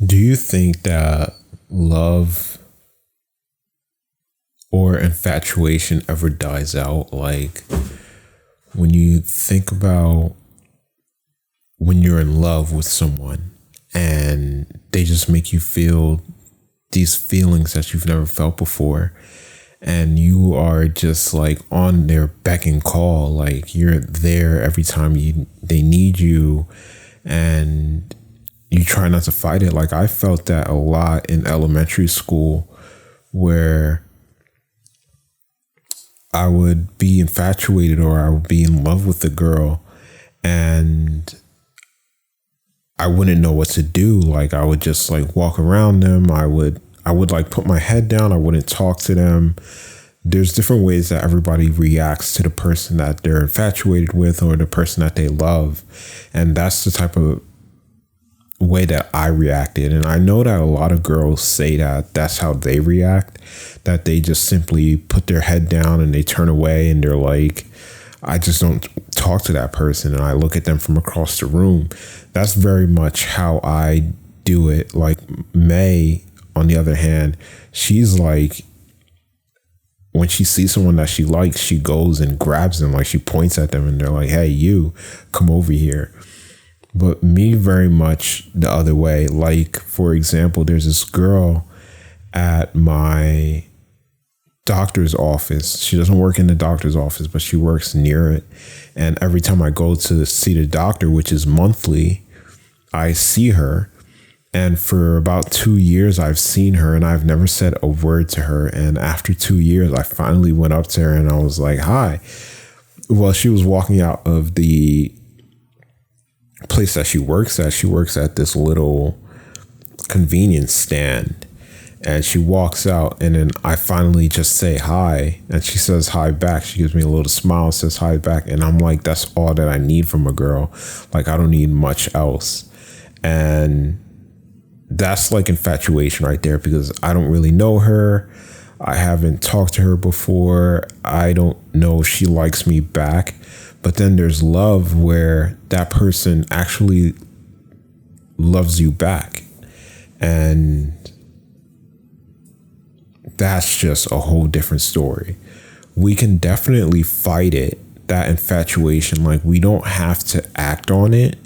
Do you think that love or infatuation ever dies out? Like, when you think about when you're in love with someone and they just make you feel these feelings that you've never felt before, and you are just like on their beck and call, like you're there every time they need you, and you try not to fight it. Like, I felt that a lot in elementary school, where I would be infatuated or I would be in love with a girl and I wouldn't know what to do. Like, I would just like walk around them. I would like put my head down. I wouldn't talk to them. There's different ways that everybody reacts to the person that they're infatuated with or the person that they love. And that's the type of way that I reacted. And I know that a lot of girls say that that's how they react, that they just simply put their head down and they turn away and they're like, I just don't talk to that person, and I look at them from across the room. That's very much how I do it. Like, May, on the other hand, she's like, when she sees someone that she likes, she goes and grabs them, like she points at them and they're like, hey, you come over here. But me, very much the other way. Like, for example, there's this girl at my doctor's office. She doesn't work in the doctor's office, but she works near it. And every time I go to see the doctor, which is monthly, I see her. And for about 2 years, I've seen her and I've never said a word to her. And after 2 years, I finally went up to her and I was like, hi. Well, she was walking out of the place that she works at. She works at this little convenience stand, and she walks out, and then I finally just say hi, and she says hi back. She gives me a little smile, says hi back, and I'm like, that's all that I need from a girl. Like, I don't need much else. And that's like infatuation right there, because I don't really know her. I haven't talked to her before. I don't know if she likes me back. But then there's love, where that person actually loves you back. And that's just a whole different story. We can definitely fight it, that infatuation. Like, we don't have to act on it.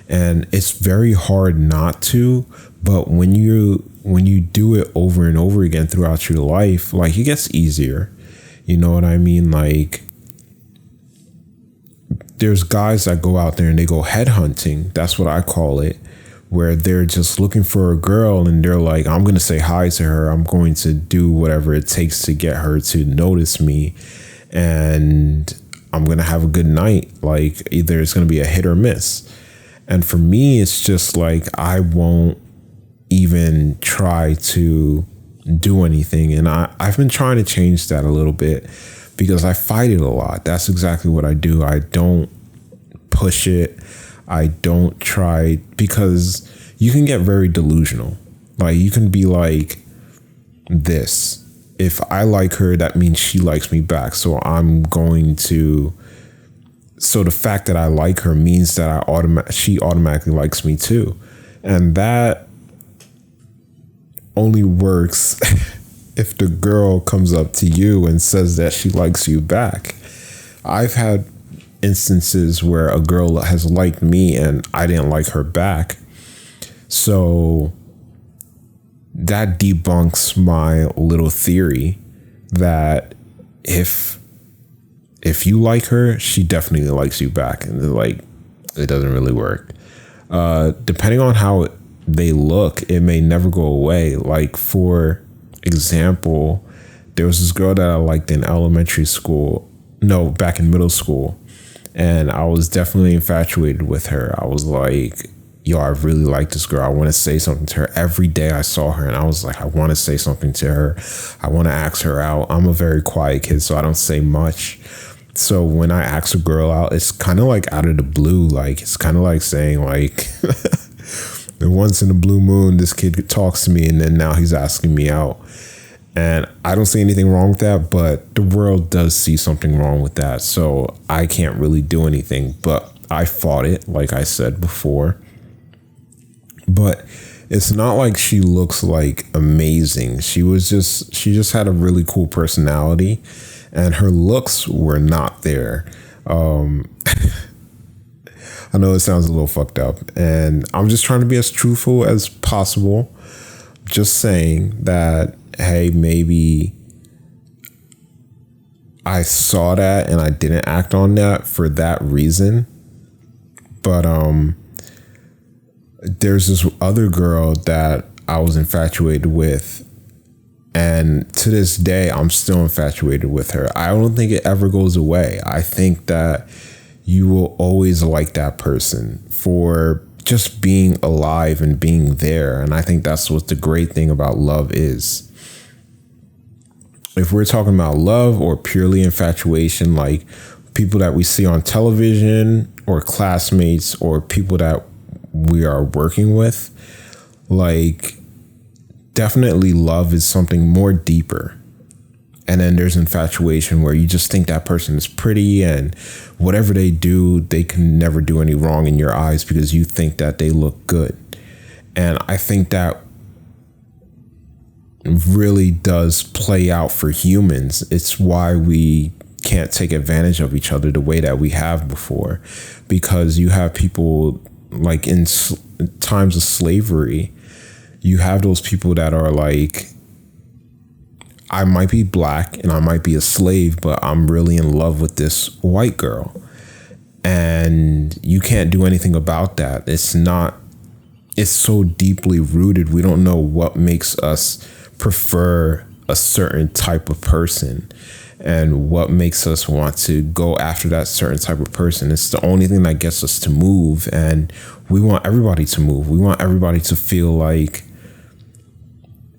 And it's very hard not to. But when you do it over and over again throughout your life, like, it gets easier. You know what I mean? Like, there's guys that go out there and they go headhunting. That's what I call it, where they're just looking for a girl and they're like, I'm going to say hi to her. I'm going to do whatever it takes to get her to notice me. And I'm going to have a good night. Like, either it's going to be a hit or miss. And for me, it's just like, I won't even try to do anything. And I've been trying to change that a little bit, because I fight it a lot. That's exactly what I do. I don't push it. I don't try, because you can get very delusional. Like, you can be like, this, if I like her, that means she likes me back. So the fact that I like her means that she automatically likes me too. And that only works if the girl comes up to you and says that she likes you back. I've had instances where a girl has liked me and I didn't like her back. So that debunks my little theory that if you like her, she definitely likes you back. And like, it doesn't really work. Depending on how they look, it may never go away. Like, for example, there was this girl that I liked in back in middle school, and I was definitely infatuated with her. I was like, yo, I really like this girl. I want to say something to her. Every day I saw her and I was like, I want to say something to her. I want to ask her out. I'm a very quiet kid, so I don't say much. So when I ask a girl out, it's kind of like out of the blue. Like, it's kind of like saying, like, once in a blue moon, this kid talks to me, and then now he's asking me out. And I don't see anything wrong with that, but the world does see something wrong with that. So I can't really do anything, but I fought it, like I said before. But it's not like she looks like amazing. She just had a really cool personality, and her looks were not there. I know it sounds a little fucked up, and I'm just trying to be as truthful as possible. Just saying that, hey, maybe I saw that and I didn't act on that for that reason. But there's this other girl that I was infatuated with, and to this day, I'm still infatuated with her. I don't think it ever goes away. I think that you will always like that person for just being alive and being there. And I think that's what the great thing about love is. If we're talking about love or purely infatuation, like people that we see on television or classmates or people that we are working with, like definitely love is something more deeper. And then there's infatuation where you just think that person is pretty and whatever they do, they can never do any wrong in your eyes because you think that they look good. And I think that really does play out for humans. It's why we can't take advantage of each other the way that we have before, because you have people like in times of slavery, you have those people that are like, I might be black and I might be a slave, but I'm really in love with this white girl. And you can't do anything about that. It's so deeply rooted. We don't know what makes us prefer a certain type of person and what makes us want to go after that certain type of person. It's the only thing that gets us to move. And we want everybody to move. We want everybody to feel like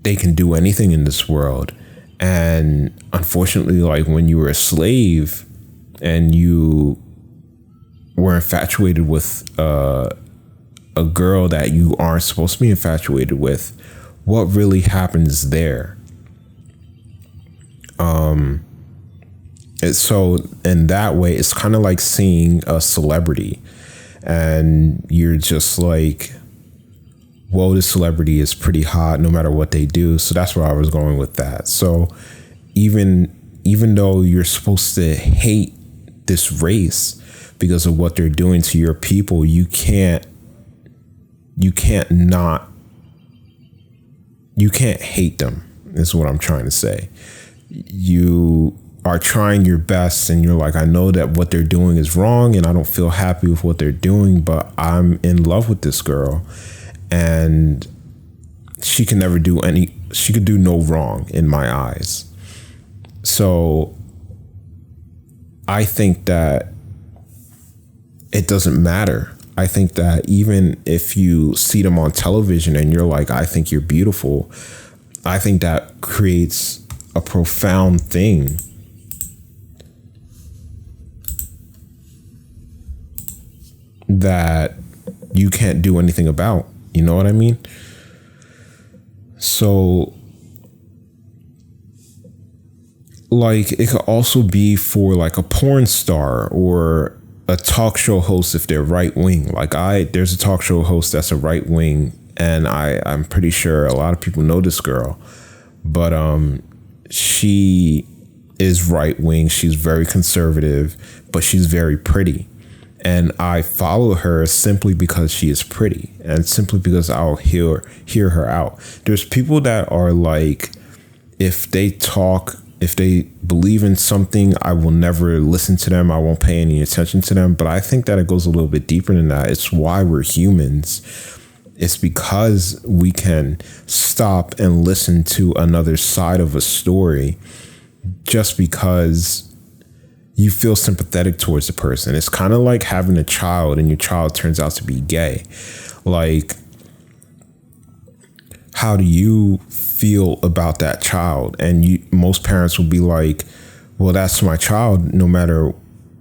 they can do anything in this world. And unfortunately, like when you were a slave and you were infatuated with a girl that you aren't supposed to be infatuated with, what really happens there? So in that way, it's kind of like seeing a celebrity and you're just like, whoa, this celebrity is pretty hot no matter what they do. So that's where I was going with that. So even though you're supposed to hate this race because of what they're doing to your people, you can't hate them, is what I'm trying to say. You are trying your best and you're like, I know that what they're doing is wrong and I don't feel happy with what they're doing, but I'm in love with this girl. And she could do no wrong in my eyes. So I think that it doesn't matter. I think that even if you see them on television and you're like, I think you're beautiful, I think that creates a profound thing that you can't do anything about. You know what I mean? So, like, it could also be for like a porn star or a talk show host if they're right wing. Like there's a talk show host that's a right wing, and I'm pretty sure a lot of people know this girl, but she is right wing. She's very conservative, but she's very pretty. And I follow her simply because she is pretty and simply because I'll hear her out. There's people that are like, if they believe in something, I will never listen to them. I won't pay any attention to them. But I think that it goes a little bit deeper than that. It's why we're humans. It's because we can stop and listen to another side of a story just because you feel sympathetic towards the person. It's kind of like having a child and your child turns out to be gay. Like, how do you feel about that child? And most parents will be like, well, that's my child. No matter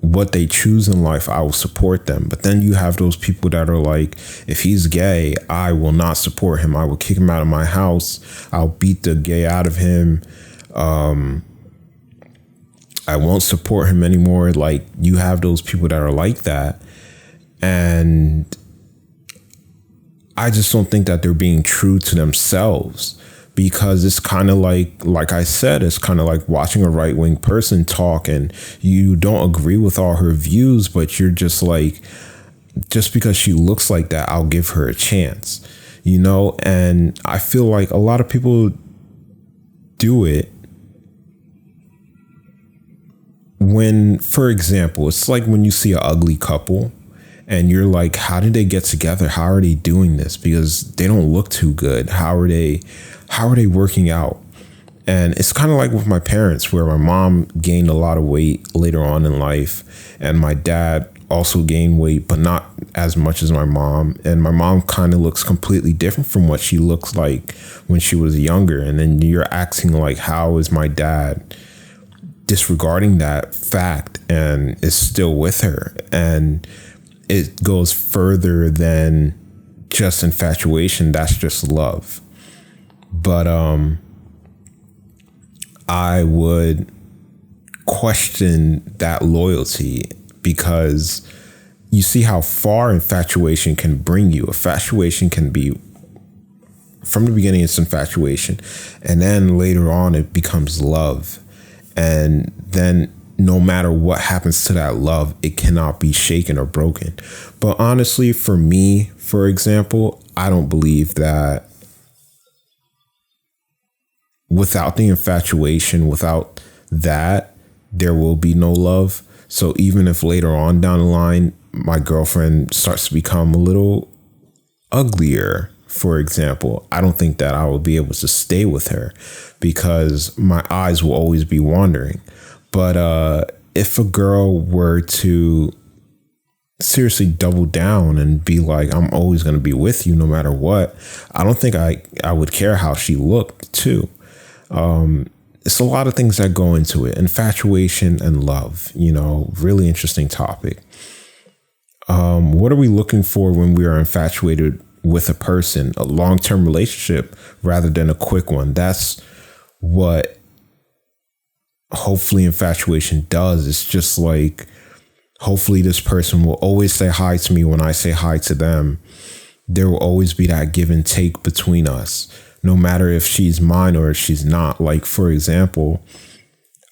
what they choose in life, I will support them. But then you have those people that are like, if he's gay, I will not support him. I will kick him out of my house. I'll beat the gay out of him. I won't support him anymore. Like, you have those people that are like that. And I just don't think that they're being true to themselves, because it's kind of like I said, it's kind of like watching a right-wing person talk and you don't agree with all her views, but you're just like, just because she looks like that, I'll give her a chance, you know? And I feel like a lot of people do it when, for example, it's like when you see an ugly couple and you're like, how did they get together? How are they doing this? Because they don't look too good. How are they working out? And it's kind of like with my parents, where my mom gained a lot of weight later on in life, and my dad also gained weight, but not as much as my mom. And my mom kind of looks completely different from what she looks like when she was younger. And then you're acting like, how is my dad disregarding that fact and is still with her? And it goes further than just infatuation. That's just love. But I would question that loyalty, because you see how far infatuation can bring you. Infatuation can be, from the beginning, it's infatuation, and then later on it becomes love. And then no matter what happens to that love, it cannot be shaken or broken. But honestly, for me, for example, I don't believe that without the infatuation, without that, there will be no love. So even if later on down the line, my girlfriend starts to become a little uglier, for example, I don't think that I will be able to stay with her, because my eyes will always be wandering. But if a girl were to seriously double down and be like, I'm always going to be with you no matter what, I don't think I would care how she looked too. It's a lot of things that go into it. Infatuation and love, really interesting topic. What are we looking for when we are infatuated with a person? A long-term relationship rather than a quick one. That's what hopefully infatuation does. It's just like, hopefully this person will always say hi to me when I say hi to them. There will always be that give and take between us, no matter if she's mine or if she's not. Like, for example,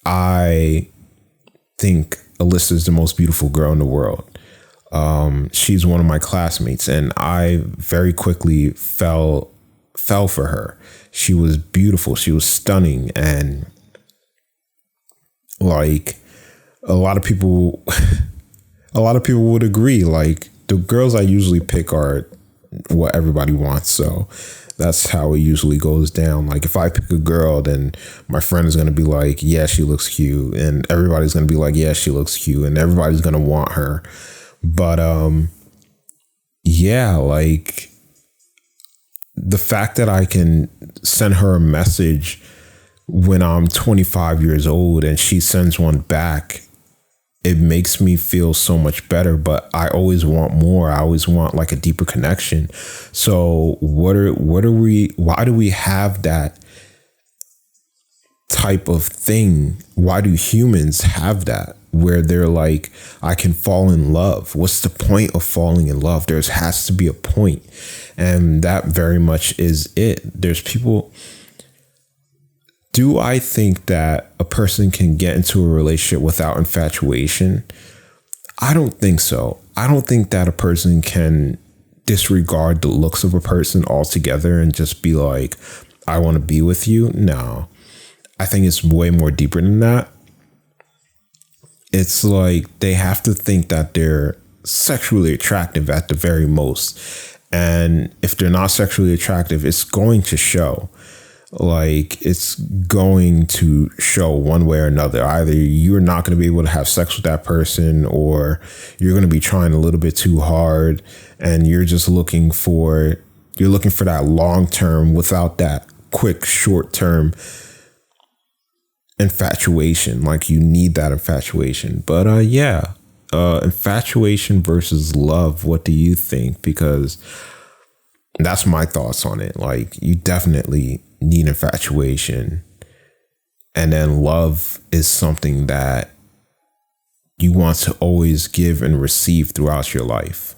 I think Alyssa is the most beautiful girl in the world. She's one of my classmates, and I very quickly fell for her. She was beautiful. She was stunning. And like, a lot of people would agree, like, the girls I usually pick are what everybody wants. So that's how it usually goes down. Like, if I pick a girl, then my friend is going to be like, yeah, she looks cute. And everybody's going to be like, yeah, she looks cute. And everybody's going to want her. But, yeah, like, the fact that I can send her a message when I'm 25 years old and she sends one back, it makes me feel so much better. But I always want more. I always want like a deeper connection. So why do we have that type of thing? Why do humans have that, where they're like, I can fall in love? What's the point of falling in love? There has to be a point. And that very much is it. There's people. Do I think that a person can get into a relationship without infatuation? I don't think so. I don't think that a person can disregard the looks of a person altogether and just be like, I want to be with you. No, I think it's way more deeper than that. It's like they have to think that they're sexually attractive at the very most. And if they're not sexually attractive, it's going to show. Like, it's going to show one way or another. Either you're not going to be able to have sex with that person, or you're going to be trying a little bit too hard, and you're just looking for that long term without that quick short term infatuation. Like, you need that infatuation. But infatuation versus love. What do you think? Because that's my thoughts on it. Like, you definitely need infatuation, and then love is something that you want to always give and receive throughout your life.